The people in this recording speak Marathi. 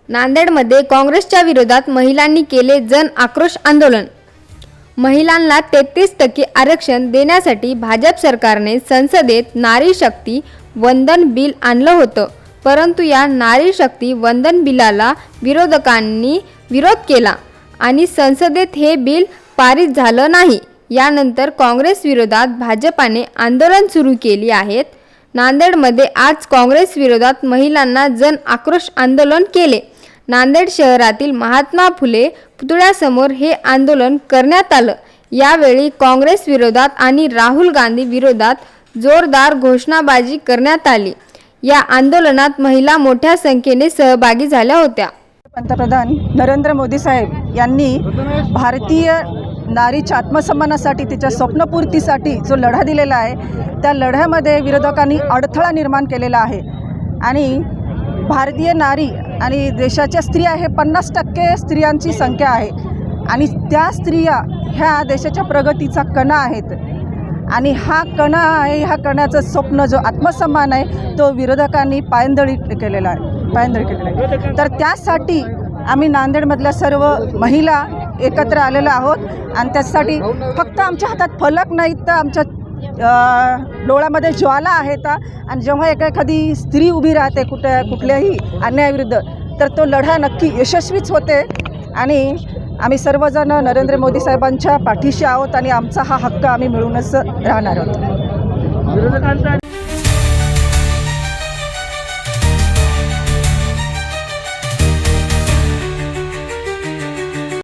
नांदेडमध्ये काँग्रेसच्या विरोधात महिलांनी केले जन आक्रोश आंदोलन। महिलांना 33% आरक्षण देण्यासाठी भाजप सरकारने संसदेत नारी शक्ती वंदन बिल आणलं होतं, परंतु या नारी शक्ती वंदन बिलाला विरोधकांनी विरोध केला आणि संसदेत हे बिल पारित झालं नाही। यानंतर काँग्रेस विरोधात भाजपाने आंदोलन सुरू केली आहेत। नांदेडमध्ये आज काँग्रेस विरोधात महिलांना जन आक्रोश आंदोलन केले। नांदेड शहरातील महात्मा फुले पुतळ्यासमोर हे आंदोलन करण्यात आलं। यावेळी काँग्रेस विरोधात आणि राहुल गांधी विरोधात जोरदार घोषणाबाजी करण्यात आली। या आंदोलनात महिला मोठ्या संख्येने सहभागी झाल्या होत्या। पंतप्रधान नरेंद्र मोदी साहेब यांनी भारतीय नारीच्या आत्मसन्मानासाठी तिच्या स्वप्नपूर्तीसाठी जो लढा दिलेला आहे, त्या लढ्यामध्ये विरोधकांनी अडथळा निर्माण केलेला आहे आणि भारतीय नारी आणि देशाच्या स्त्रिया हे 50% स्त्रियांची संख्या आहे आणि त्या स्त्रिया ह्या देशाच्या प्रगतीचा कणा आहेत आणि हा कणा आहे, ह्या कणाचं स्वप्न जो आत्मसन्मान आहे तो विरोधकांनी पायंदळी केलेला आहे। तर त्यासाठी आम्ही नांदेडमधल्या सर्व महिला एकत्र आलेलो आहोत आणि त्यासाठी फक्त आमच्या हातात फलक नाही तर आमच्या डोळ्यामध्ये ज्वाला आहेत आणि जेव्हा एखादी स्त्री उभी राहते कुठल्याही अन्यायाविरुद्ध तर तो लढा नक्की यशस्वीच होते आणि आम्ही सर्वजण नरेंद्र मोदी साहेबांच्या पाठीशी आहोत आणि आमचा हा हक्क आम्ही मिळवूनच राहणार आहोत।